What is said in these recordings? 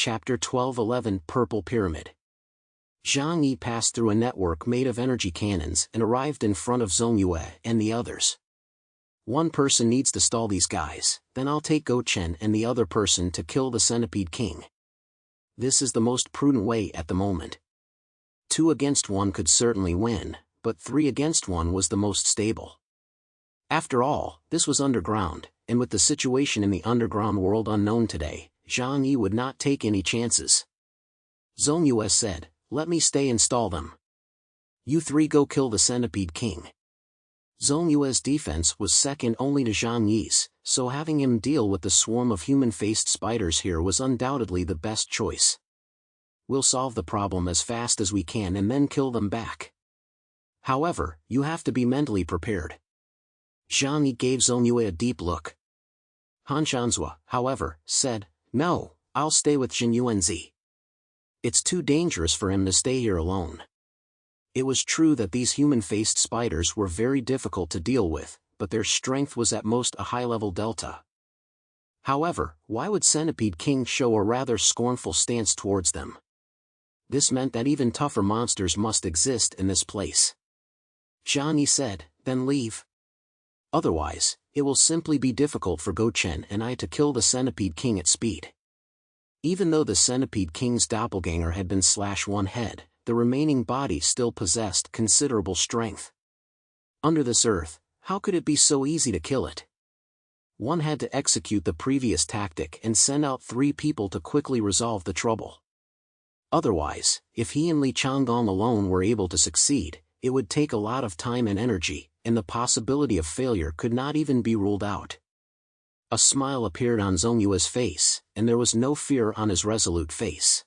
Chapter 12:11 Purple Pyramid. Zhang Yi passed through a network made of energy cannons and arrived in front of Zhong Yue and the others. One person needs to stall these guys, then I'll take Go Chen and the other person to kill the Centipede King. This is the most prudent way at the moment. 2 against 1 could certainly win, but 3 against 1 was the most stable. After all, this was underground, and with the situation in the underground world unknown today, Zhang Yi would not take any chances. Zhong Yue said, "Let me stay and stall them. You 3 go kill the Centipede King." Zhong Yue's defense was second only to Zhang Yi's, so having him deal with the swarm of human-faced spiders here was undoubtedly the best choice. We'll solve the problem as fast as we can and then kill them back. However, you have to be mentally prepared. Zhang Yi gave Zhong Yue a deep look. Han Shanzhua, however, said, "No, I'll stay with Jin Yuanzi. It's too dangerous for him to stay here alone." It was true that these human-faced spiders were very difficult to deal with, but their strength was at most a high-level delta. However, why would Centipede King show a rather scornful stance towards them? This meant that even tougher monsters must exist in this place. Zhang Yi said, "Then leave. Otherwise, it will simply be difficult for Go Chen and I to kill the Centipede King at speed." Even though the Centipede King's doppelganger had been slashed one head, the remaining body still possessed considerable strength. Under this earth, how could it be so easy to kill it? One had to execute the previous tactic and send out 3 people to quickly resolve the trouble. Otherwise, if he and Li Changgong alone were able to succeed, it would take a lot of time and energy, and the possibility of failure could not even be ruled out. A smile appeared on Zhong Yue's face, and there was no fear on his resolute face.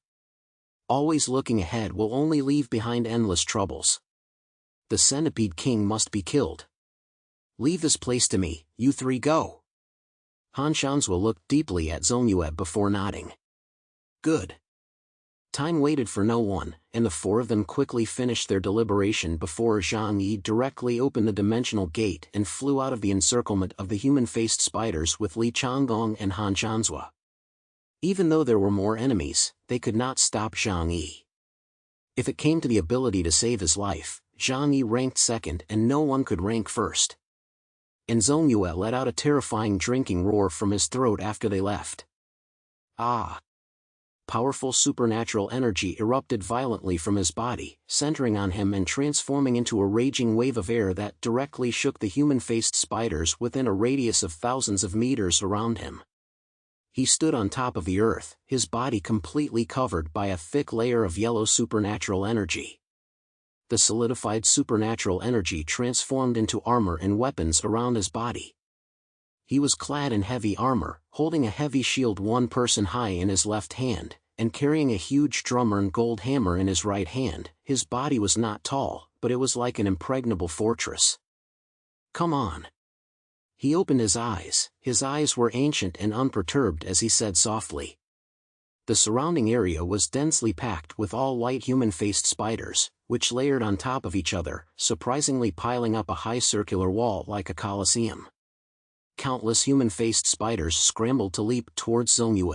Always looking ahead will only leave behind endless troubles. The Centipede King must be killed. Leave this place to me, you 3 go. Han Shanzhua looked deeply at Zhong Yue before nodding. Good. Time waited for no one, and the 4 of them quickly finished their deliberation before Zhang Yi directly opened the dimensional gate and flew out of the encirclement of the human-faced spiders with Li Changgong and Han Shanzhua. Even though there were more enemies, they could not stop Zhang Yi. If it came to the ability to save his life, Zhang Yi ranked second and no one could rank first. And Zhong Yue let out a terrifying drinking roar from his throat after they left. Ah! Powerful supernatural energy erupted violently from his body, centering on him and transforming into a raging wave of air that directly shook the human-faced spiders within a radius of thousands of meters around him. He stood on top of the earth, his body completely covered by a thick layer of yellow supernatural energy. The solidified supernatural energy transformed into armor and weapons around his body. He was clad in heavy armor, holding a heavy shield 1 person high in his left hand, and carrying a huge drum-earned gold hammer in his right hand. His body was not tall, but it was like an impregnable fortress. "Come on." He opened his eyes were ancient and unperturbed as he said softly. The surrounding area was densely packed with all white human-faced spiders, which layered on top of each other, surprisingly piling up a high circular wall like a coliseum. Countless human-faced spiders scrambled to leap towards Zhong Yue.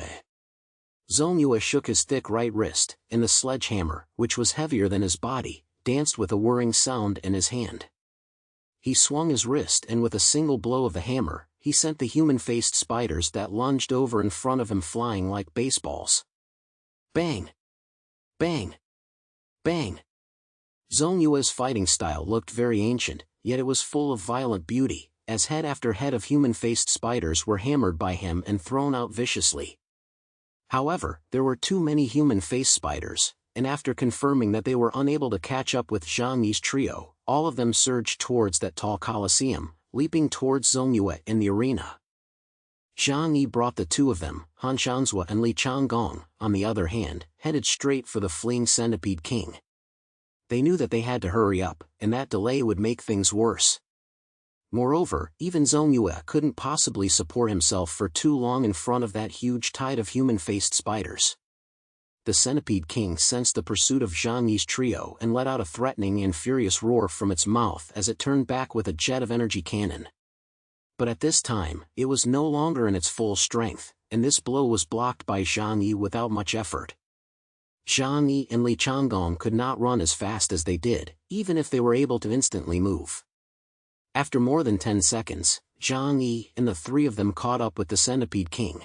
Zhong Yue shook his thick right wrist, and the sledgehammer, which was heavier than his body, danced with a whirring sound in his hand. He swung his wrist and with a single blow of the hammer, he sent the human-faced spiders that lunged over in front of him flying like baseballs. Bang! Bang! Bang! Zhong Yue's fighting style looked very ancient, yet it was full of violent beauty, as head after head of human-faced spiders were hammered by him and thrown out viciously. However, there were too many human-faced spiders, and after confirming that they were unable to catch up with Zhang Yi's trio, all of them surged towards that tall coliseum, leaping towards Zhong Yue in the arena. Zhang Yi brought the 2 of them, Han Shanzhua and Li Changgong, on the other hand, headed straight for the fleeing Centipede King. They knew that they had to hurry up, and that delay would make things worse. Moreover, even Zhong Yue couldn't possibly support himself for too long in front of that huge tide of human-faced spiders. The Centipede King sensed the pursuit of Zhang Yi's trio and let out a threatening and furious roar from its mouth as it turned back with a jet of energy cannon. But at this time, it was no longer in its full strength, and this blow was blocked by Zhang Yi without much effort. Zhang Yi and Li Changgong could not run as fast as they did, even if they were able to instantly move. After more than 10 seconds, Zhang Yi and the three of them caught up with the Centipede King.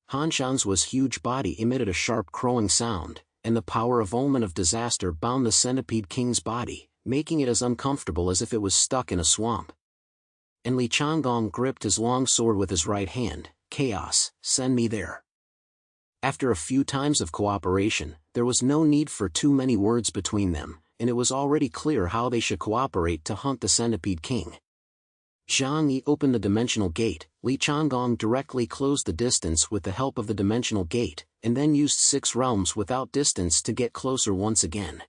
Han Shan's huge body emitted a sharp crowing sound, and the power of omen of disaster bound the Centipede King's body, making it as uncomfortable as if it was stuck in a swamp. And Li Changgong gripped his long sword with his right hand. Chaos, send me there. After a few times of cooperation, there was no need for too many words between them, and it was already clear how they should cooperate to hunt the Centipede King. Zhang Yi opened the dimensional gate, Li Changgong directly closed the distance with the help of the dimensional gate, and then used 6 realms without distance to get closer once again.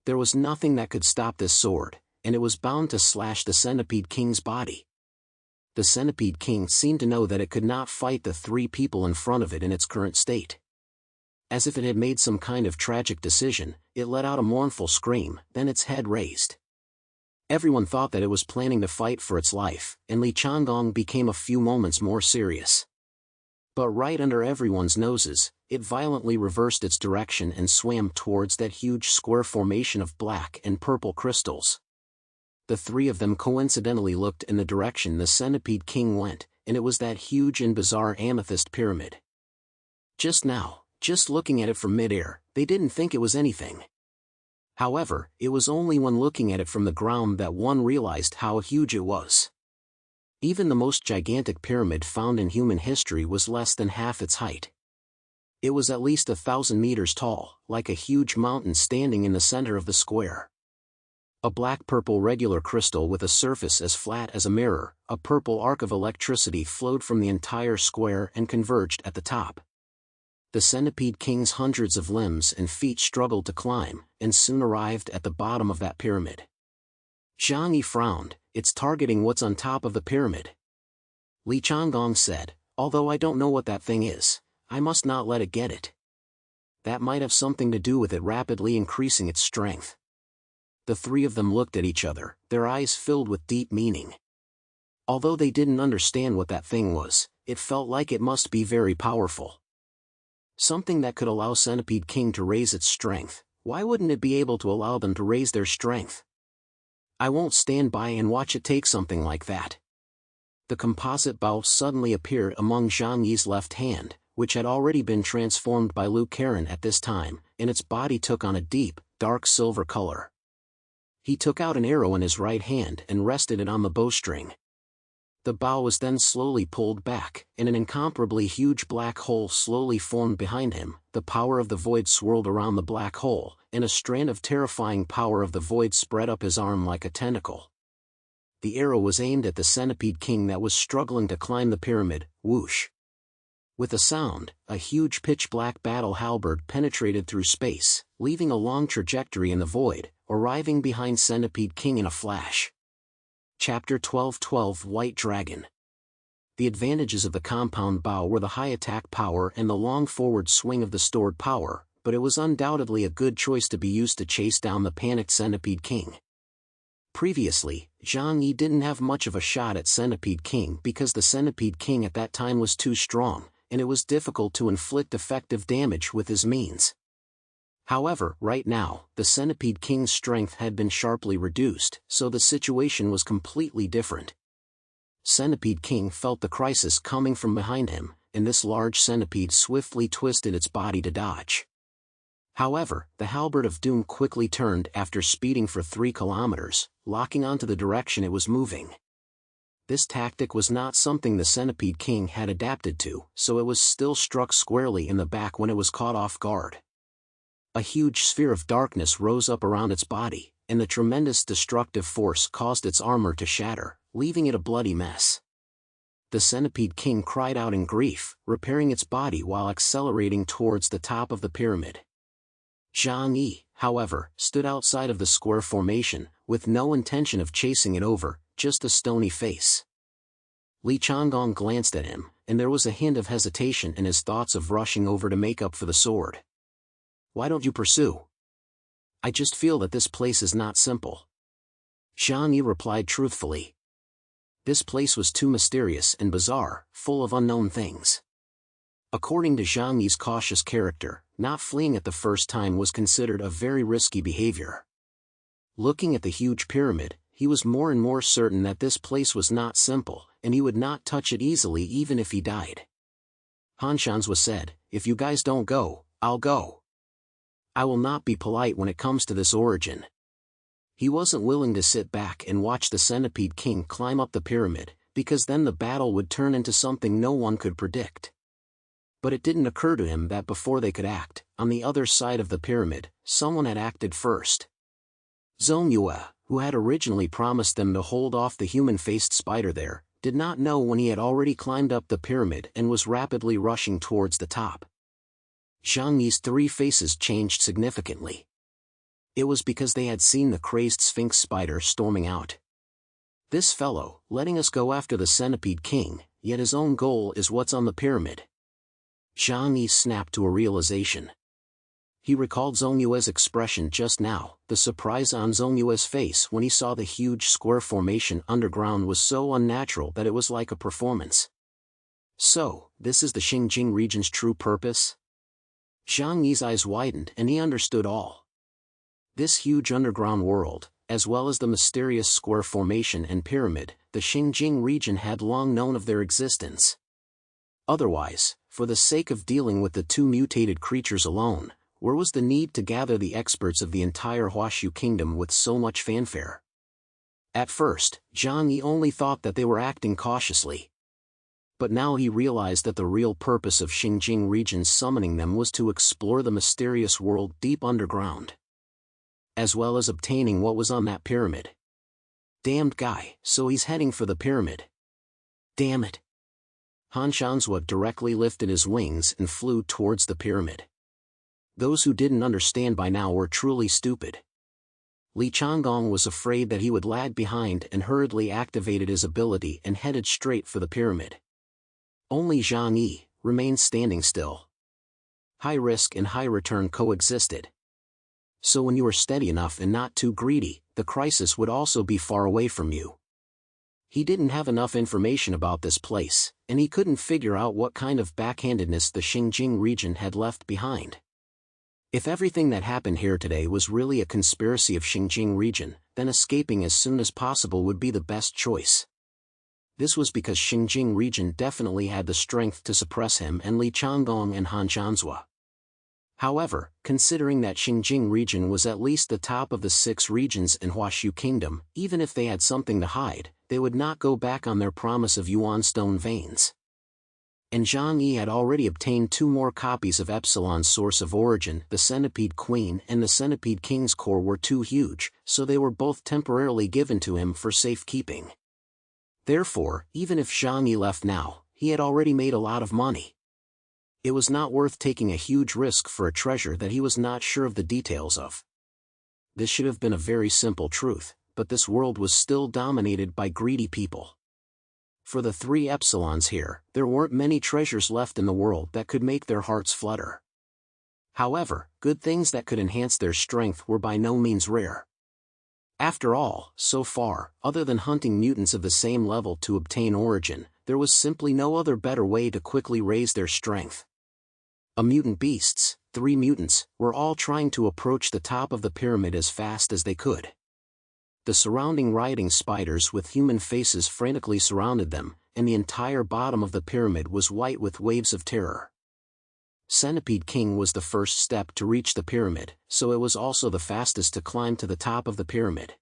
There was nothing that could stop this sword, and it was bound to slash the Centipede King's body. The Centipede King seemed to know that it could not fight the 3 people in front of it in its current state. As if it had made some kind of tragic decision, it let out a mournful scream, then its head raised. Everyone thought that it was planning to fight for its life, and Li Changgong became a few moments more serious. But right under everyone's noses, it violently reversed its direction and swam towards that huge square formation of black and purple crystals. The 3 of them coincidentally looked in the direction the Centipede King went, and it was that huge and bizarre amethyst pyramid. Just now, just looking at it from mid-air, they didn't think it was anything. However, it was only when looking at it from the ground that one realized how huge it was. Even the most gigantic pyramid found in human history was less than half its height. It was at least 1,000 meters tall, like a huge mountain standing in the center of the square. A black-purple regular crystal with a surface as flat as a mirror, a purple arc of electricity flowed from the entire square and converged at the top. The Centipede King's hundreds of limbs and feet struggled to climb, and soon arrived at the bottom of that pyramid. Zhang Yi frowned, it's targeting what's on top of the pyramid. Li Changgong said, although I don't know what that thing is, I must not let it get it. That might have something to do with it rapidly increasing its strength. The 3 of them looked at each other, their eyes filled with deep meaning. Although they didn't understand what that thing was, it felt like it must be very powerful. Something that could allow Centipede King to raise its strength. Why wouldn't it be able to allow them to raise their strength? I won't stand by and watch it take something like that. The composite bow suddenly appeared among Zhang Yi's left hand, which had already been transformed by Lu Karen at this time, and its body took on a deep, dark silver color. He took out an arrow in his right hand and rested it on the bowstring. The bow was then slowly pulled back, and an incomparably huge black hole slowly formed behind him. The power of the void swirled around the black hole, and a strand of terrifying power of the void spread up his arm like a tentacle. The arrow was aimed at the Centipede King that was struggling to climb the pyramid. Whoosh! With a sound, a huge pitch-black battle halberd penetrated through space, leaving a long trajectory in the void, arriving behind Centipede King in a flash. Chapter 12:12 White Dragon. The advantages of the compound bow were the high attack power and the long forward swing of the stored power, but it was undoubtedly a good choice to be used to chase down the panicked Centipede King. Previously, Zhang Yi didn't have much of a shot at Centipede King because the Centipede King at that time was too strong, and it was difficult to inflict effective damage with his means. However, right now, the Centipede King's strength had been sharply reduced, so the situation was completely different. Centipede King felt the crisis coming from behind him, and this large centipede swiftly twisted its body to dodge. However, the halberd of doom quickly turned after speeding for 3 kilometers, locking onto the direction it was moving. This tactic was not something the Centipede King had adapted to, so it was still struck squarely in the back when it was caught off guard. A huge sphere of darkness rose up around its body, and the tremendous destructive force caused its armor to shatter, leaving it a bloody mess. The Centipede King cried out in grief, repairing its body while accelerating towards the top of the pyramid. Zhang Yi, however, stood outside of the square formation, with no intention of chasing it over, just a stony face. Li Changgong glanced at him, and there was a hint of hesitation in his thoughts of rushing over to make up for the sword. Why don't you pursue? I just feel that this place is not simple. Zhang Yi replied truthfully. This place was too mysterious and bizarre, full of unknown things. According to Zhang Yi's cautious character, not fleeing at the first time was considered a very risky behavior. Looking at the huge pyramid, he was more and more certain that this place was not simple, and he would not touch it easily even if he died. Han Shanzhua said, "If you guys don't go, I'll go. I will not be polite when it comes to this origin." He wasn't willing to sit back and watch the Centipede King climb up the pyramid, because then the battle would turn into something no one could predict. But it didn't occur to him that before they could act, on the other side of the pyramid, someone had acted first. Zona, who had originally promised them to hold off the human-faced spider there, did not know when he had already climbed up the pyramid and was rapidly rushing towards the top. Zhang Yi's three faces changed significantly. It was because they had seen the crazed Sphinx spider storming out. "This fellow, letting us go after the Centipede King, yet his own goal is what's on the pyramid." Zhang Yi snapped to a realization. He recalled Zongyue's expression just now. The surprise on Zongyue's face when he saw the huge square formation underground was so unnatural that it was like a performance. So, this is the Xinjiang region's true purpose? Zhang Yi's eyes widened and he understood all. This huge underground world, as well as the mysterious square formation and pyramid, the Xinjiang region had long known of their existence. Otherwise, for the sake of dealing with the two mutated creatures alone, where was the need to gather the experts of the entire Huashu kingdom with so much fanfare? At first, Zhang Yi only thought that they were acting cautiously. But now he realized that the real purpose of Xinjiang region's summoning them was to explore the mysterious world deep underground, as well as obtaining what was on that pyramid. Damned guy, so he's heading for the pyramid. Damn it. Han Shanzhua directly lifted his wings and flew towards the pyramid. Those who didn't understand by now were truly stupid. Li Changgong was afraid that he would lag behind and hurriedly activated his ability and headed straight for the pyramid. Only Zhang Yi remained standing still. High risk and high return coexisted. So when you were steady enough and not too greedy, the crisis would also be far away from you. He didn't have enough information about this place, and he couldn't figure out what kind of backhandedness the Xinjiang region had left behind. If everything that happened here today was really a conspiracy of Xinjiang region, then escaping as soon as possible would be the best choice. This was because Xinjiang region definitely had the strength to suppress him and Li Changgong and Han Shanzhua. However, considering that Xinjiang region was at least the top of the 6 regions in Huashu Kingdom, even if they had something to hide, they would not go back on their promise of Yuan stone veins. And Zhang Yi had already obtained 2 more copies of Epsilon's source of origin. The Centipede Queen and the Centipede King's core were too huge, so they were both temporarily given to him for safekeeping. Therefore, even if Zhang Yi left now, he had already made a lot of money. It was not worth taking a huge risk for a treasure that he was not sure of the details of. This should have been a very simple truth, but this world was still dominated by greedy people. For the 3 Epsilons here, there weren't many treasures left in the world that could make their hearts flutter. However, good things that could enhance their strength were by no means rare. After all, so far, other than hunting mutants of the same level to obtain origin, there was simply no other better way to quickly raise their strength. Mutant beasts, 3 mutants, were all trying to approach the top of the pyramid as fast as they could. The surrounding rioting spiders with human faces frantically surrounded them, and the entire bottom of the pyramid was white with waves of terror. Centipede King was the first step to reach the pyramid, so it was also the fastest to climb to the top of the pyramid.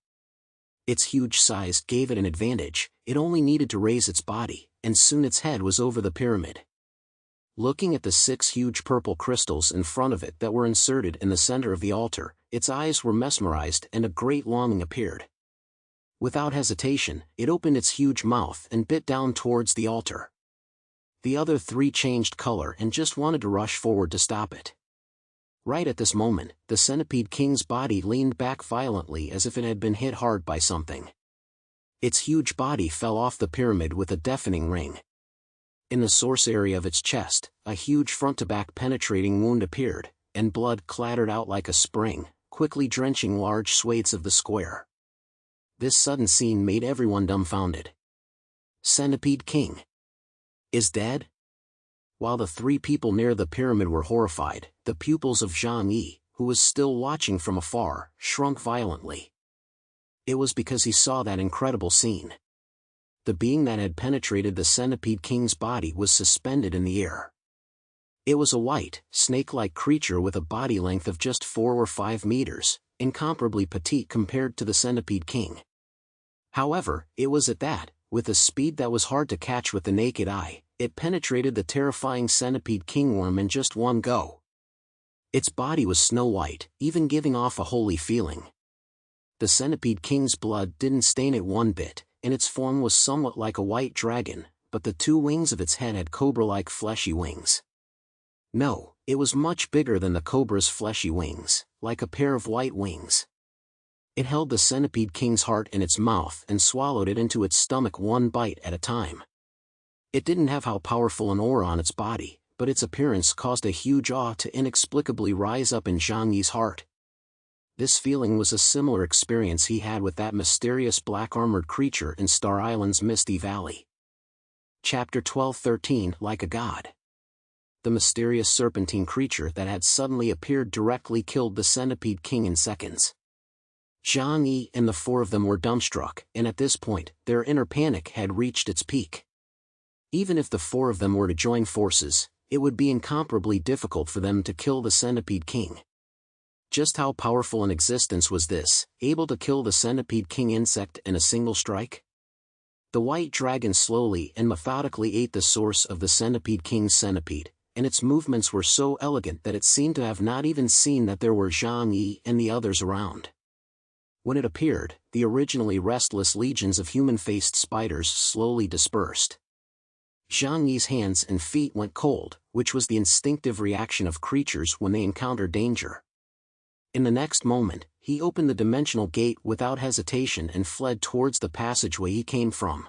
Its huge size gave it an advantage. It only needed to raise its body, and soon its head was over the pyramid. Looking at the 6 huge purple crystals in front of it that were inserted in the center of the altar, its eyes were mesmerized and a great longing appeared. Without hesitation, it opened its huge mouth and bit down towards the altar. The other 3 changed color and just wanted to rush forward to stop it. Right at this moment, the Centipede King's body leaned back violently as if it had been hit hard by something. Its huge body fell off the pyramid with a deafening ring. In the source area of its chest, a huge front-to-back penetrating wound appeared, and blood clattered out like a spring, quickly drenching large swathes of the square. This sudden scene made everyone dumbfounded. Centipede King is dead? While the three people near the pyramid were horrified, the pupils of Zhang Yi, who was still watching from afar, shrunk violently. It was because he saw that incredible scene. The being that had penetrated the Centipede King's body was suspended in the air. It was a white, snake-like creature with a body length of just 4 or 5 meters, incomparably petite compared to the Centipede King. However, it was at that, with a speed that was hard to catch with the naked eye, it penetrated the terrifying Centipede Kingworm in just one go. Its body was snow-white, even giving off a holy feeling. The Centipede King's blood didn't stain it one bit, and its form was somewhat like a white dragon, but the 2 wings of its head had cobra-like fleshy wings. No, it was much bigger than the cobra's fleshy wings, like a pair of white wings. It held the Centipede King's heart in its mouth and swallowed it into its stomach one bite at a time. It didn't have how powerful an aura on its body, but its appearance caused a huge awe to inexplicably rise up in Zhang Yi's heart. This feeling was a similar experience he had with that mysterious black-armored creature in Star Island's Misty Valley. Chapter 12-13 Like a God. The mysterious serpentine creature that had suddenly appeared directly killed the Centipede King in seconds. Zhang Yi and the 4 of them were dumbstruck, and at this point, their inner panic had reached its peak. Even if the 4 of them were to join forces, it would be incomparably difficult for them to kill the Centipede King. Just how powerful an existence was this, able to kill the Centipede King insect in a single strike? The white dragon slowly and methodically ate the source of the Centipede King's centipede, and its movements were so elegant that it seemed to have not even seen that there were Zhang Yi and the others around. When it appeared, the originally restless legions of human-faced spiders slowly dispersed. Zhang Yi's hands and feet went cold, which was the instinctive reaction of creatures when they encounter danger. In the next moment, he opened the dimensional gate without hesitation and fled towards the passageway he came from.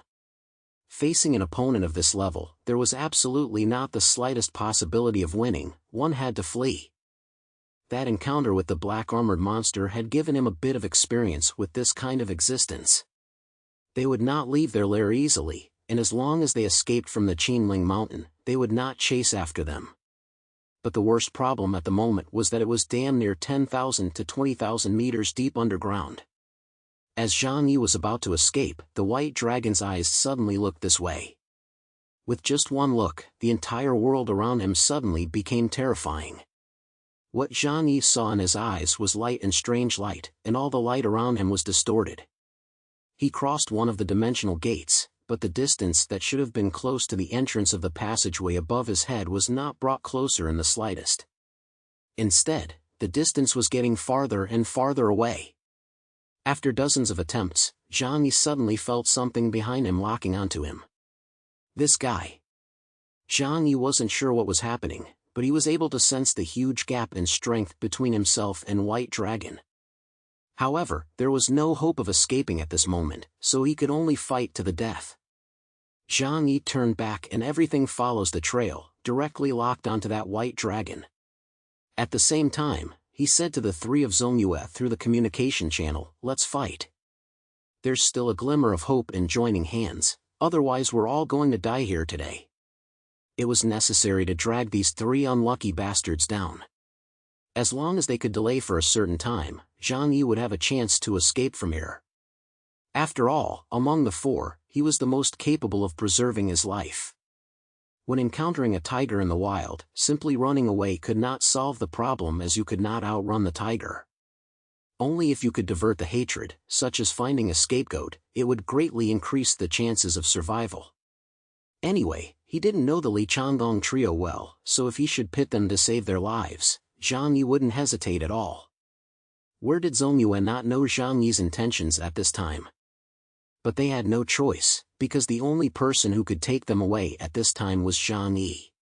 Facing an opponent of this level, there was absolutely not the slightest possibility of winning. One had to flee. That encounter with the black-armored monster had given him a bit of experience with this kind of existence. They would not leave their lair easily, and as long as they escaped from the Qinling Mountain, they would not chase after them. But the worst problem at the moment was that it was damn near 10,000 to 20,000 meters deep underground. As Zhang Yi was about to escape, the white dragon's eyes suddenly looked this way. With just one look, the entire world around him suddenly became terrifying. What Zhang Yi saw in his eyes was light and strange light, and all the light around him was distorted. He crossed one of the dimensional gates, but the distance that should have been close to the entrance of the passageway above his head was not brought closer in the slightest. Instead, the distance was getting farther and farther away. After dozens of attempts, Zhang Yi suddenly felt something behind him locking onto him. This guy. Zhang Yi wasn't sure what was happening, but he was able to sense the huge gap in strength between himself and White Dragon. However, there was no hope of escaping at this moment, so he could only fight to the death. Zhang Yi turned back and everything follows the trail, directly locked onto that White Dragon. At the same time, he said to the 3 of Zona through the communication channel, "Let's fight. There's still a glimmer of hope in joining hands, otherwise we're all going to die here today." It was necessary to drag these 3 unlucky bastards down. As long as they could delay for a certain time, Zhang Yi would have a chance to escape from here. After all, among the 4, he was the most capable of preserving his life. When encountering a tiger in the wild, simply running away could not solve the problem, as you could not outrun the tiger. Only if you could divert the hatred, such as finding a scapegoat, it would greatly increase the chances of survival. Anyway, he didn't know the Li Changgong trio well, so if he should pit them to save their lives, Zhang Yi wouldn't hesitate at all. Where did Zona not know Zhang Yi's intentions at this time? But they had no choice, because the only person who could take them away at this time was Zhang Yi.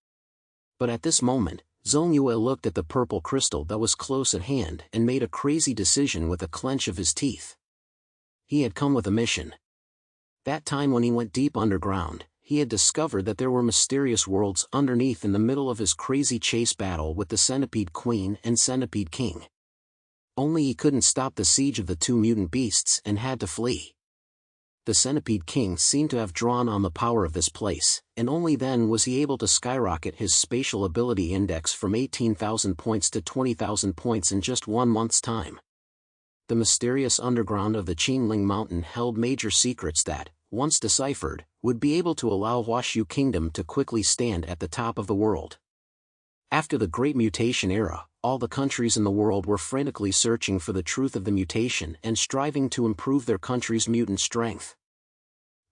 But at this moment, Zona looked at the purple crystal that was close at hand and made a crazy decision with a clench of his teeth. He had come with a mission. That time when he went deep underground, he had discovered that there were mysterious worlds underneath in the middle of his crazy chase battle with the Centipede Queen and Centipede King. Only he couldn't stop the siege of the 2 mutant beasts and had to flee. The Centipede King seemed to have drawn on the power of this place, and only then was he able to skyrocket his spatial ability index from 18,000 points to 20,000 points in just 1 month's time. The mysterious underground of the Qinling Mountain held major secrets that, once deciphered, would be able to allow Huashu Kingdom to quickly stand at the top of the world. After the Great Mutation era, all the countries in the world were frantically searching for the truth of the mutation and striving to improve their country's mutant strength.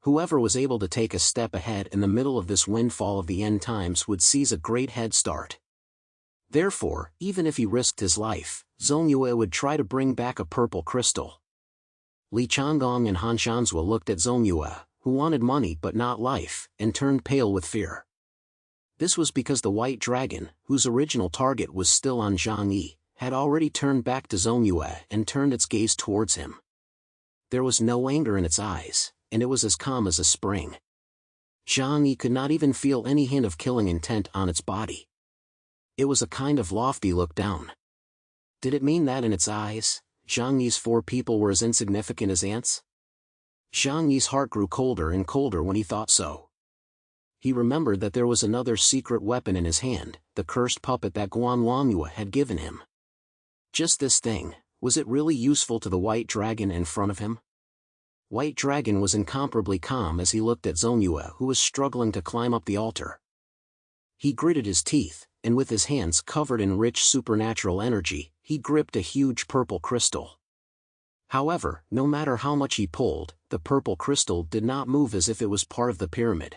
Whoever was able to take a step ahead in the middle of this windfall of the end times would seize a great head start. Therefore, even if he risked his life, Zona would try to bring back a purple crystal. Li Changgong and Han Shanzhua looked at Zona, who wanted money but not life, and turned pale with fear. This was because the white dragon, whose original target was still on Zhang Yi, had already turned back to Zona and turned its gaze towards him. There was no anger in its eyes, and it was as calm as a spring. Zhang Yi could not even feel any hint of killing intent on its body. It was a kind of lofty look down. Did it mean that in its eyes, Zhang Yi's 4 people were as insignificant as ants? Zhang Yi's heart grew colder and colder when he thought so. He remembered that there was another secret weapon in his hand, the cursed puppet that Guan Longyue had given him. Just this thing, was it really useful to the white dragon in front of him? White Dragon was incomparably calm as he looked at Zona, who was struggling to climb up the altar. He gritted his teeth, and with his hands covered in rich supernatural energy, he gripped a huge purple crystal. However, no matter how much he pulled, the purple crystal did not move as if it was part of the pyramid.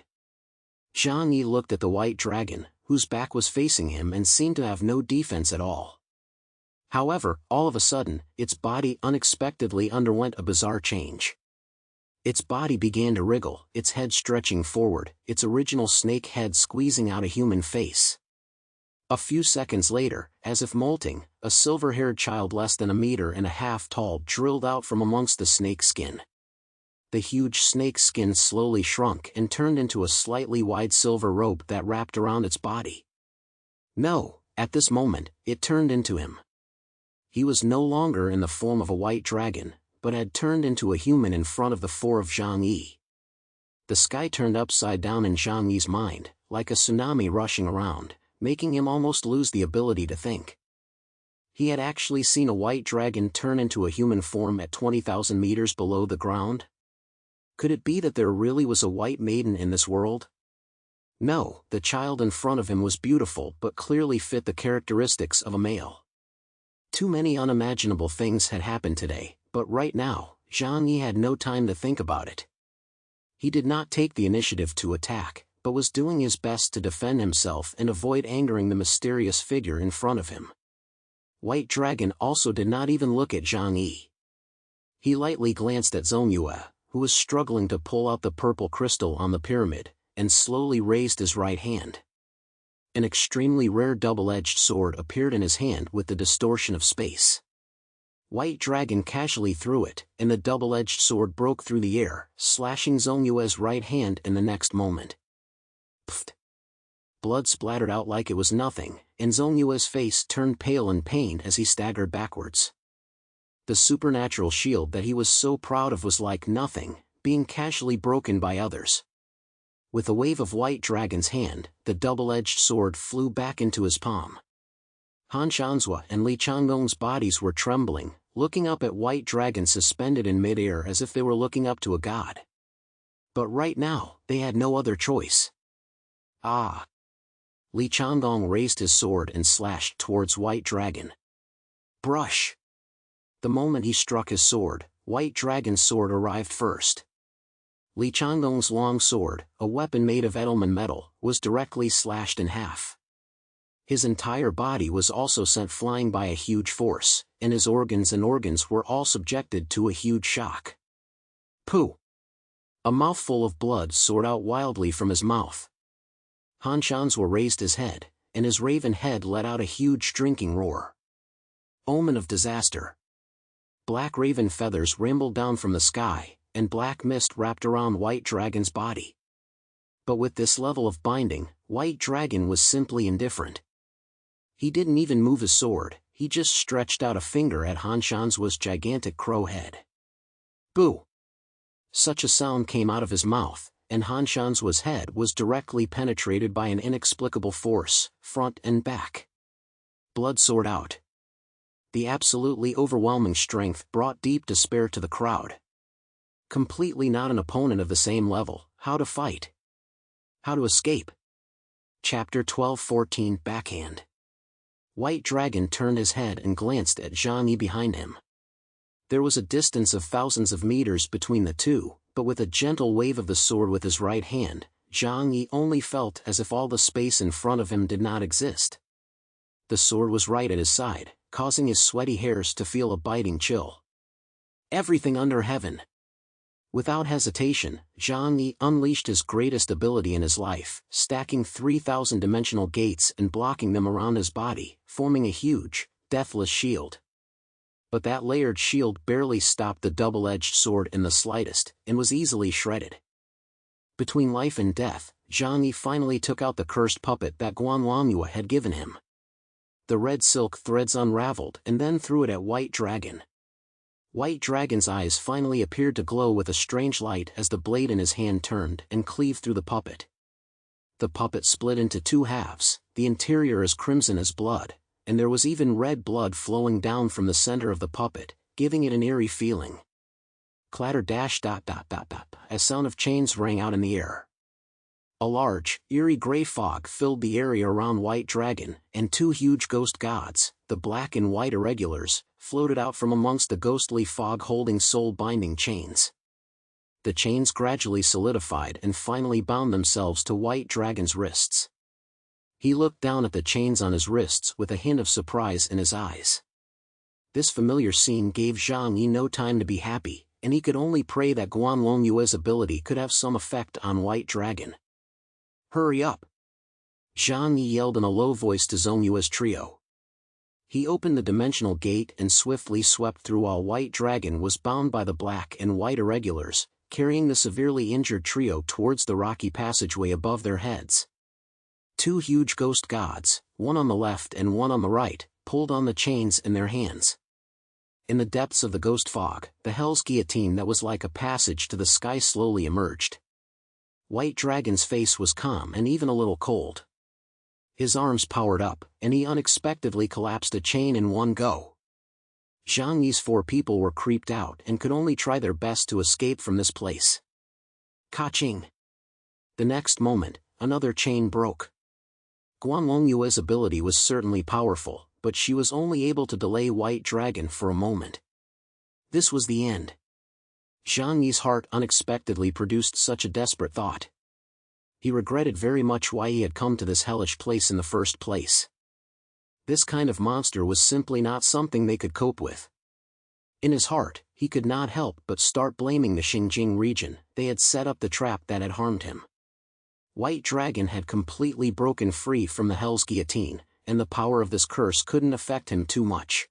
Zhang Yi looked at the white dragon, whose back was facing him and seemed to have no defense at all. However, all of a sudden, its body unexpectedly underwent a bizarre change. Its body began to wriggle, its head stretching forward, its original snake head squeezing out a human face. A few seconds later, as if molting, a silver-haired child less than 1.5 meters tall drilled out from amongst the snake skin. The huge snake skin slowly shrunk and turned into a slightly wide silver robe that wrapped around its body. No, at this moment, it turned into him. He was no longer in the form of a white dragon, but had turned into a human in front of the 4 of Zhang Yi. The sky turned upside down in Zhang Yi's mind, like a tsunami rushing around, making him almost lose the ability to think. He had actually seen a white dragon turn into a human form at 20,000 meters below the ground? Could it be that there really was a white maiden in this world? No, the child in front of him was beautiful but clearly fit the characteristics of a male. Too many unimaginable things had happened today, but right now, Zhang Yi had no time to think about it. He did not take the initiative to attack, but was doing his best to defend himself and avoid angering the mysterious figure in front of him. White Dragon also did not even look at Zhang Yi. He lightly glanced at Zona, who was struggling to pull out the purple crystal on the pyramid, and slowly raised his right hand. An extremely rare double-edged sword appeared in his hand with the distortion of space. White Dragon casually threw it, and the double-edged sword broke through the air, slashing Zonua's right hand in the next moment. Pfft! Blood splattered out like it was nothing, and Zonua's face turned pale in pain as he staggered backwards. The supernatural shield that he was so proud of was like nothing, being casually broken by others. With a wave of White Dragon's hand, the double-edged sword flew back into his palm. Han Shanzhua and Li Changgong's bodies were trembling, looking up at White Dragon suspended in mid-air as if they were looking up to a god. But right now, they had no other choice. Ah! Li Changgong raised his sword and slashed towards White Dragon. Brush! The moment he struck his sword, White Dragon's sword arrived first. Li Changgong's long sword, a weapon made of Edelman metal, was directly slashed in half. His entire body was also sent flying by a huge force, and his organs were all subjected to a huge shock. Pooh! A mouthful of blood soared out wildly from his mouth. Han Shanzhua raised his head, and his raven head let out a huge drinking roar. Omen of disaster. Black raven feathers rambled down from the sky, and black mist wrapped around White Dragon's body. But with this level of binding, White Dragon was simply indifferent. He didn't even move his sword, he just stretched out a finger at Han Shanzhua's gigantic crow head. Boo! Such a sound came out of his mouth, and Han Shanzu's head was directly penetrated by an inexplicable force, front and back. Blood soared out. The absolutely overwhelming strength brought deep despair to the crowd. Completely not an opponent of the same level, how to fight? How to escape? Chapter 12-14 Backhand. White Dragon turned his head and glanced at Zhang Yi behind him. There was a distance of thousands of meters between the two, but with a gentle wave of the sword with his right hand, Zhang Yi only felt as if all the space in front of him did not exist. The sword was right at his side, causing his sweaty hairs to feel a biting chill. Everything under heaven. Without hesitation, Zhang Yi unleashed his greatest ability in his life, stacking 3,000 dimensional gates and blocking them around his body, forming a huge, deathless shield. But that layered shield barely stopped the double-edged sword in the slightest, and was easily shredded. Between life and death, Zhang Yi finally took out the cursed puppet that Guanlongyue had given him. The red silk threads unraveled and then threw it at White Dragon. White Dragon's eyes finally appeared to glow with a strange light as the blade in his hand turned and cleaved through the puppet. The puppet split into two halves, the interior as crimson as blood, and there was even red blood flowing down from the center of the puppet, giving it an eerie feeling. Clatter dash ... A sound of chains rang out in the air. A large, eerie gray fog filled the area around White Dragon, and two huge ghost gods, the black and white irregulars, floated out from amongst the ghostly fog holding soul-binding chains. The chains gradually solidified and finally bound themselves to White Dragon's wrists. He looked down at the chains on his wrists with a hint of surprise in his eyes. This familiar scene gave Zhang Yi no time to be happy, and he could only pray that Guanlongyue's ability could have some effect on White Dragon. Hurry up! Zhang Yi yelled in a low voice to Zongyue's trio. He opened the dimensional gate and swiftly swept through while White Dragon was bound by the black and white irregulars, carrying the severely injured trio towards the rocky passageway above their heads. Two huge ghost gods, one on the left and one on the right, pulled on the chains in their hands. In the depths of the ghost fog, the Hell's Guillotine that was like a passage to the sky slowly emerged. White Dragon's face was calm and even a little cold. His arms powered up, and he unexpectedly collapsed a chain in one go. Zhang Yi's 4 people were creeped out and could only try their best to escape from this place. Ka-ching! The next moment, another chain broke. Guanlongyue's ability was certainly powerful, but she was only able to delay White Dragon for a moment. This was the end. Zhang Yi's heart unexpectedly produced such a desperate thought. He regretted very much why he had come to this hellish place in the first place. This kind of monster was simply not something they could cope with. In his heart, he could not help but start blaming the Xinjiang region. They had set up the trap that had harmed him. White Dragon had completely broken free from the Hell's Guillotine, and the power of this curse couldn't affect him too much.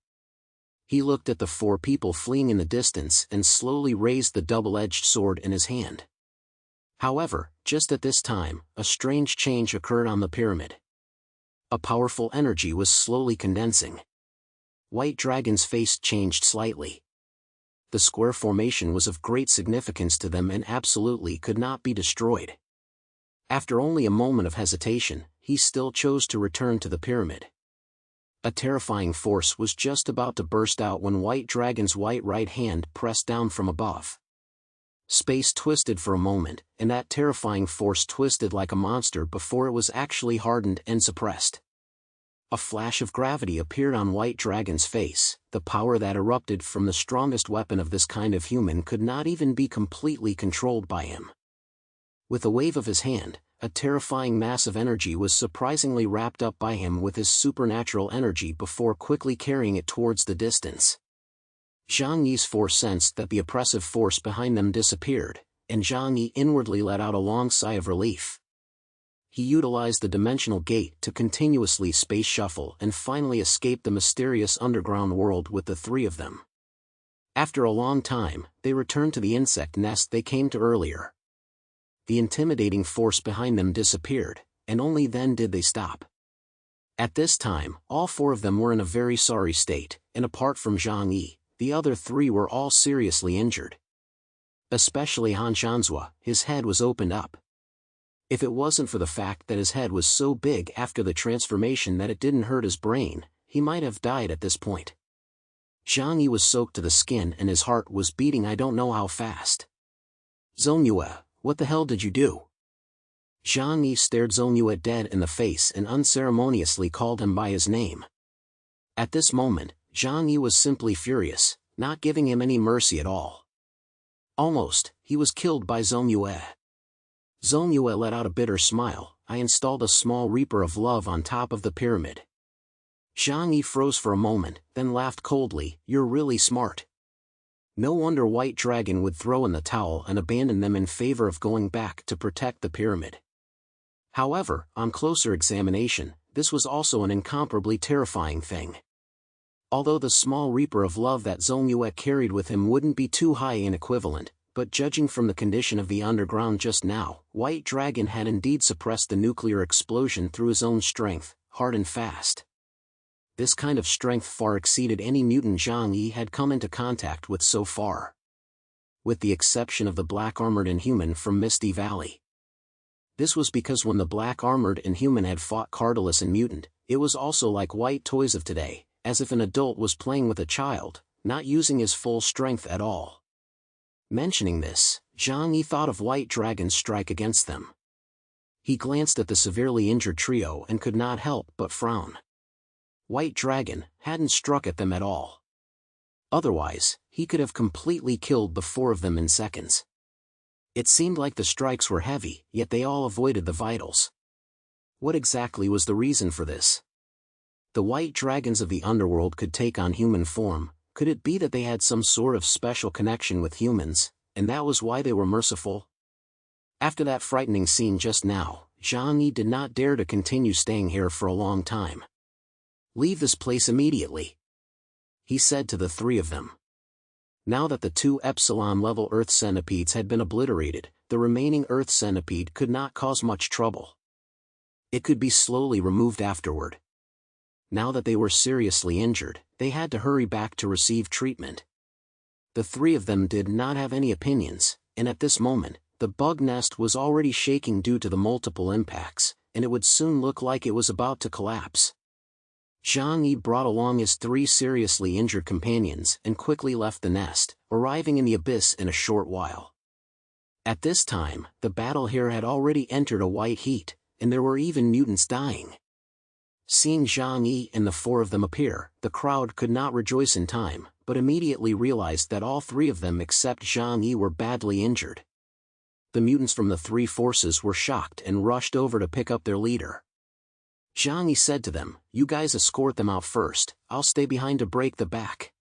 He looked at the 4 people fleeing in the distance and slowly raised the double-edged sword in his hand. However, just at this time, a strange change occurred on the pyramid. A powerful energy was slowly condensing. White Dragon's face changed slightly. The square formation was of great significance to them and absolutely could not be destroyed. After only a moment of hesitation, he still chose to return to the pyramid. A terrifying force was just about to burst out when White Dragon's white right hand pressed down from above. Space twisted for a moment, and that terrifying force twisted like a monster before it was actually hardened and suppressed. A flash of gravity appeared on White Dragon's face. The power that erupted from the strongest weapon of this kind of human could not even be completely controlled by him. With a wave of his hand, a terrifying mass of energy was surprisingly wrapped up by him with his supernatural energy before quickly carrying it towards the distance. Zhang Yi's 4 sensed that the oppressive force behind them disappeared, and Zhang Yi inwardly let out a long sigh of relief. He utilized the dimensional gate to continuously space shuffle and finally escaped the mysterious underground world with the 3 of them. After a long time, they returned to the insect nest they came to earlier. The intimidating force behind them disappeared, and only then did they stop. At this time, all 4 of them were in a very sorry state, and apart from Zhang Yi, the other 3 were all seriously injured. Especially Han Shanzhua, his head was opened up. If it wasn't for the fact that his head was so big after the transformation that it didn't hurt his brain, he might have died at this point. Zhang Yi was soaked to the skin and his heart was beating I don't know how fast. Zonyue, what the hell did you do? Zhang Yi stared Zonyue dead in the face and unceremoniously called him by his name. At this moment, Zhang Yi was simply furious, not giving him any mercy at all. Almost, he was killed by Zonyue. Zonyue let out a bitter smile. I installed a small reaper of love on top of the pyramid. Zhang Yi froze for a moment, then laughed coldly. You're really smart. No wonder White Dragon would throw in the towel and abandon them in favor of going back to protect the pyramid. However, on closer examination, this was also an incomparably terrifying thing. Although the small reaper of love that Zonyue carried with him wouldn't be too high in equivalent, but judging from the condition of the underground just now, White Dragon had indeed suppressed the nuclear explosion through his own strength, hard and fast. This kind of strength far exceeded any mutant Zhang Yi had come into contact with so far. With the exception of the black-armored Inhuman from Misty Valley. This was because when the black-armored Inhuman had fought Cardalus and Mutant, it was also like white toys of today, as if an adult was playing with a child, not using his full strength at all. Mentioning this, Zhang Yi thought of White Dragon's strike against them. He glanced at the severely injured trio and could not help but frown. White Dragon hadn't struck at them at all. Otherwise, he could have completely killed the four of them in seconds. It seemed like the strikes were heavy, yet they all avoided the vitals. What exactly was the reason for this? The white dragons of the underworld could take on human form. Could it be that they had some sort of special connection with humans, and that was why they were merciful? After that frightening scene just now, Zhang Yi did not dare to continue staying here for a long time. Leave this place immediately, he said to the three of them. Now that the 2 Epsilon-level Earth centipedes had been obliterated, the remaining Earth centipede could not cause much trouble. It could be slowly removed afterward. Now that they were seriously injured, they had to hurry back to receive treatment. The three of them did not have any opinions, and at this moment, the bug nest was already shaking due to the multiple impacts, and it would soon look like it was about to collapse. Zhang Yi brought along his 3 seriously injured companions and quickly left the nest, arriving in the abyss in a short while. At this time, the battle here had already entered a white heat, and there were even mutants dying. Seeing Zhang Yi and the 4 of them appear, the crowd could not rejoice in time, but immediately realized that all 3 of them except Zhang Yi were badly injured. The mutants from the 3 forces were shocked and rushed over to pick up their leader. Zhang Yi said to them, "You guys escort them out first, I'll stay behind to break the back."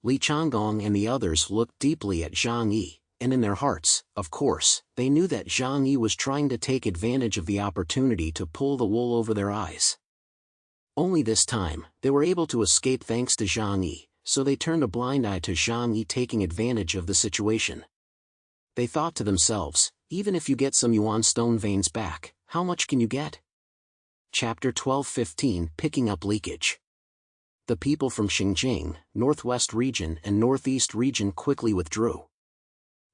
Li Changgong and the others looked deeply at Zhang Yi, and in their hearts, of course, they knew that Zhang Yi was trying to take advantage of the opportunity to pull the wool over their eyes. Only this time, they were able to escape thanks to Zhang Yi, so they turned a blind eye to Zhang Yi taking advantage of the situation. They thought to themselves, even if you get some Yuan stone veins back, how much can you get? Chapter 12-15 Picking Up Leakage. The people from Xinjiang, Northwest Region and Northeast Region quickly withdrew.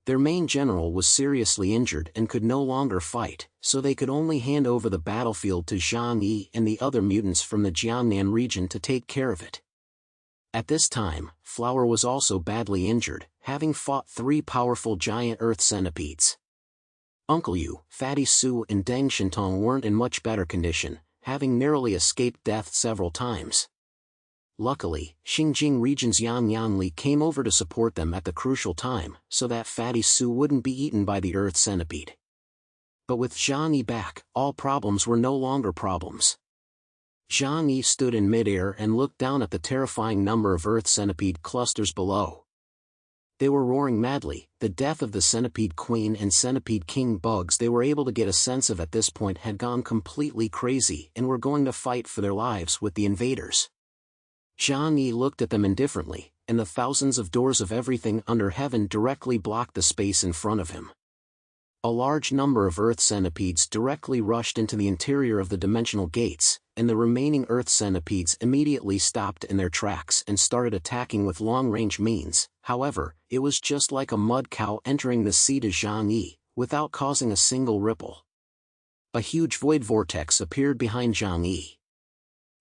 Their main general was seriously injured and could no longer fight, so they could only hand over the battlefield to Zhang Yi and the other mutants from the Jiangnan region to take care of it. At this time, Flower was also badly injured, having fought 3 powerful giant earth centipedes. Uncle Yu, Fatty Su and Deng Shintong weren't in much better condition, having narrowly escaped death several times. Luckily, Xinjiang region's Yang Yanli came over to support them at the crucial time, so that Fatty Su wouldn't be eaten by the Earth Centipede. But with Zhang Yi back, all problems were no longer problems. Zhang Yi stood in midair and looked down at the terrifying number of Earth Centipede clusters below. They were roaring madly. The death of the Centipede Queen and Centipede King bugs they were able to get a sense of at this point had gone completely crazy and were going to fight for their lives with the invaders. Zhang Yi looked at them indifferently, and the thousands of doors of everything under heaven directly blocked the space in front of him. A large number of Earth centipedes directly rushed into the interior of the dimensional gates, and the remaining earth centipedes immediately stopped in their tracks and started attacking with long-range means. However, it was just like a mud cow entering the sea to Zhang Yi, without causing a single ripple. A huge void vortex appeared behind Zhang Yi.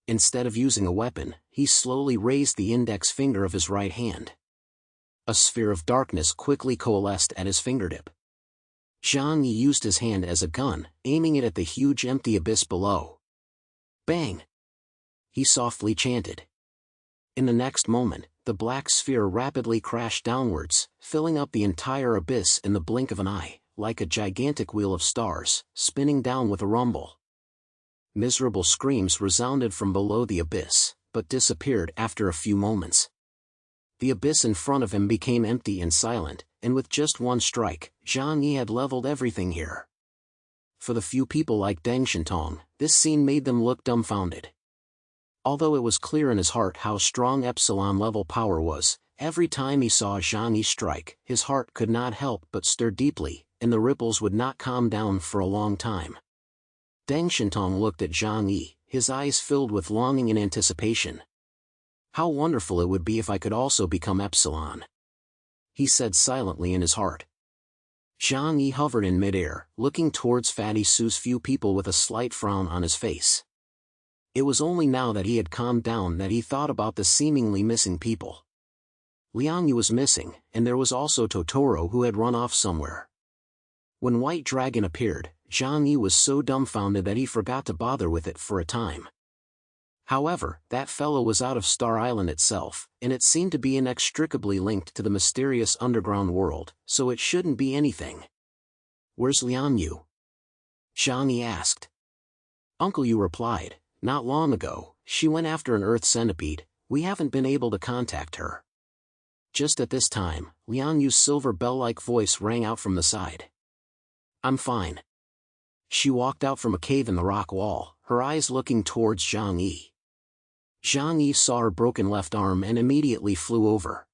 Instead of using a weapon, he slowly raised the index finger of his right hand. A sphere of darkness quickly coalesced at his fingertip. Zhang Yi used his hand as a gun, aiming it at the huge empty abyss below. Bang! He softly chanted. In the next moment, the black sphere rapidly crashed downwards, filling up the entire abyss in the blink of an eye, like a gigantic wheel of stars, spinning down with a rumble. Miserable screams resounded from below the abyss, but disappeared after a few moments. The abyss in front of him became empty and silent, and with just one strike, Zhang Yi had leveled everything here. For the few people like Deng Shintong, this scene made them look dumbfounded. Although it was clear in his heart how strong epsilon-level power was, every time he saw Zhang Yi strike, his heart could not help but stir deeply, and the ripples would not calm down for a long time. Deng Shintong looked at Zhang Yi, his eyes filled with longing and anticipation. How wonderful it would be if I could also become epsilon, he said silently in his heart. Zhang Yi hovered in midair, looking towards Fatty Su's few people with a slight frown on his face. It was only now that he had calmed down that he thought about the seemingly missing people. Liang Yu was missing, and there was also Totoro who had run off somewhere. When White Dragon appeared, Zhang Yi was so dumbfounded that he forgot to bother with it for a time. However, that fellow was out of Star Island itself, and it seemed to be inextricably linked to the mysterious underground world, so it shouldn't be anything. Where's Liang Yu? Zhang Yi asked. Uncle Yu replied, not long ago, she went after an earth centipede, we haven't been able to contact her. Just at this time, Liang Yu's silver bell-like voice rang out from the side. I'm fine. She walked out from a cave in the rock wall, her eyes looking towards Zhang Yi. Zhang Yi saw her broken left arm and immediately flew over.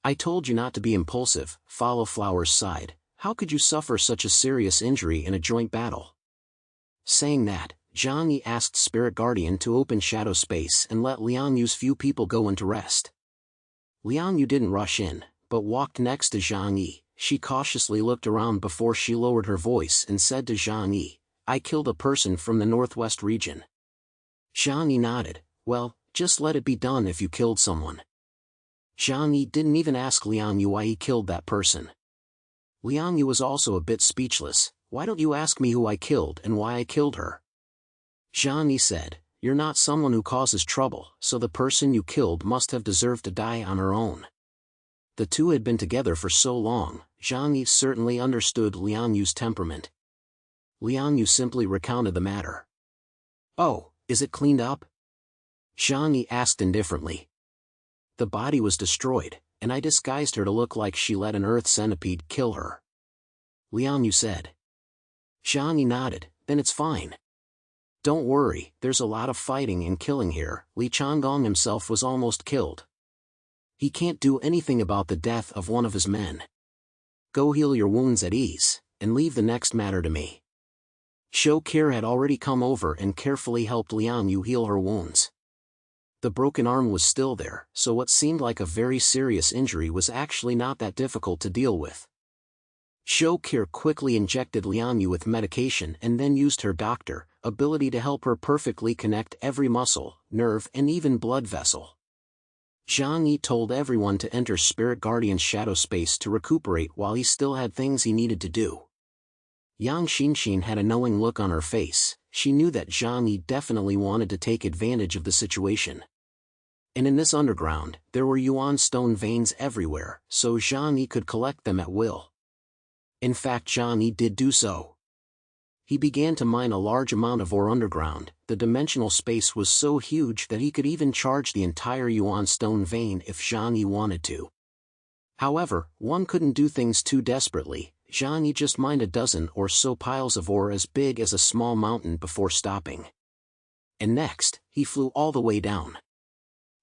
I told you not to be impulsive, Follow Flowers sighed, how could you suffer such a serious injury in a joint battle? Saying that, Zhang Yi asked Spirit Guardian to open shadow space and let Liang Yu's few people go into rest. Liang Yu didn't rush in, but walked next to Zhang Yi. She cautiously looked around before she lowered her voice and said to Zhang Yi, I killed a person from the northwest region. Zhang Yi nodded, well, just let it be done if you killed someone. Zhang Yi didn't even ask Liang Yu why he killed that person. Liang Yu was also a bit speechless, why don't you ask me who I killed and why I killed her? Zhang Yi said, you're not someone who causes trouble, so the person you killed must have deserved to die on her own. The two had been together for so long, Zhang Yi certainly understood Liang Yu's temperament. Liang Yu simply recounted the matter. Oh, is it cleaned up? Zhang Yi asked indifferently. The body was destroyed, and I disguised her to look like she let an earth centipede kill her. Liang Yu said. Zhang Yi nodded, then it's fine. Don't worry, there's a lot of fighting and killing here. Li Changgong himself was almost killed. He can't do anything about the death of one of his men. Go heal your wounds at ease, and leave the next matter to me. Shou Kir had already come over and carefully helped Liang Yu heal her wounds. The broken arm was still there, so what seemed like a very serious injury was actually not that difficult to deal with. Shou Kir quickly injected Liang Yu with medication and then used her doctor ability to help her perfectly connect every muscle, nerve and even blood vessel. Zhang Yi told everyone to enter Spirit Guardian's shadow space to recuperate while he still had things he needed to do. Yang Xinxin had a knowing look on her face, she knew that Zhang Yi definitely wanted to take advantage of the situation. And in this underground, there were yuan stone veins everywhere, so Zhang Yi could collect them at will. In fact, Zhang Yi did do so. He began to mine a large amount of ore underground. The dimensional space was so huge that he could even charge the entire yuan stone vein if Zhang Yi wanted to. However, one couldn't do things too desperately. Zhang Yi just mined a dozen or so piles of ore as big as a small mountain before stopping. And next, he flew all the way down.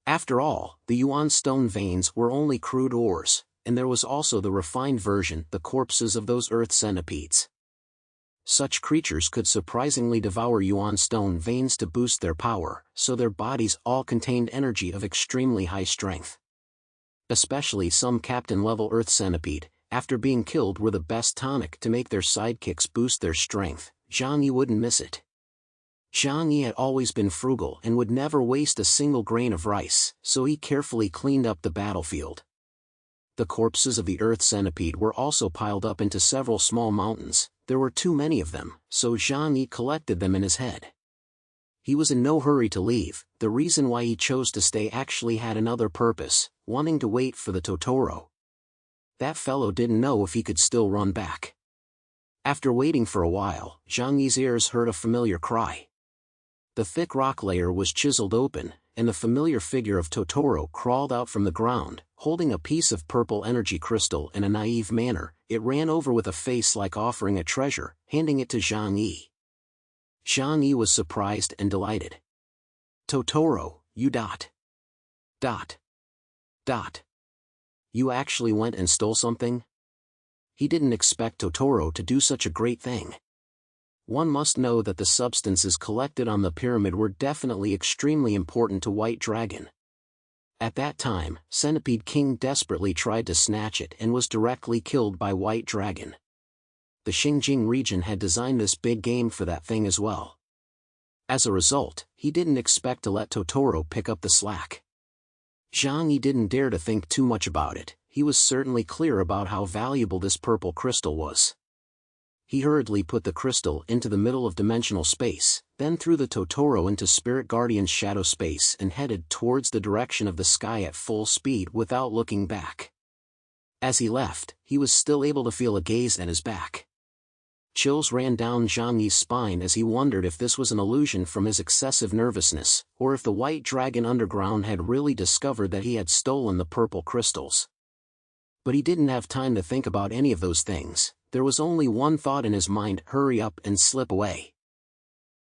After all, the yuan stone veins were only crude ores, and there was also the refined version, the corpses of those earth centipedes. Such creatures could surprisingly devour yuan stone veins to boost their power, so their bodies all contained energy of extremely high strength. Especially some captain-level Earth Centipede, after being killed, were the best tonic to make their sidekicks boost their strength. Zhang Yi wouldn't miss it. Zhang Yi had always been frugal and would never waste a single grain of rice, so he carefully cleaned up the battlefield. The corpses of the Earth Centipede were also piled up into several small mountains. There were too many of them, so Zhang Yi collected them in his head. He was in no hurry to leave. The reason why he chose to stay actually had another purpose, wanting to wait for the Totoro. That fellow didn't know if he could still run back. After waiting for a while, Zhang Yi's ears heard a familiar cry. The thick rock layer was chiseled open, and the familiar figure of Totoro crawled out from the ground, holding a piece of purple energy crystal in a naive manner. It ran over with a face like offering a treasure, handing it to Zhang Yi. Zhang Yi was surprised and delighted. "Totoro, you dot. You actually went and stole something?" He didn't expect Totoro to do such a great thing. One must know that the substances collected on the pyramid were definitely extremely important to White Dragon. At that time, Centipede King desperately tried to snatch it and was directly killed by White Dragon. The Xinjiang region had designed this big game for that thing as well. As a result, he didn't expect to let Totoro pick up the slack. Zhang Yi didn't dare to think too much about it. He was certainly clear about how valuable this purple crystal was. He hurriedly put the crystal into the middle of dimensional space, then threw the Totoro into Spirit Guardian's shadow space and headed towards the direction of the sky at full speed without looking back. As he left, he was still able to feel a gaze at his back. Chills ran down Zhang Yi's spine as he wondered if this was an illusion from his excessive nervousness, or if the White Dragon underground had really discovered that he had stolen the purple crystals. But he didn't have time to think about any of those things. There was only one thought in his mind: hurry up and slip away.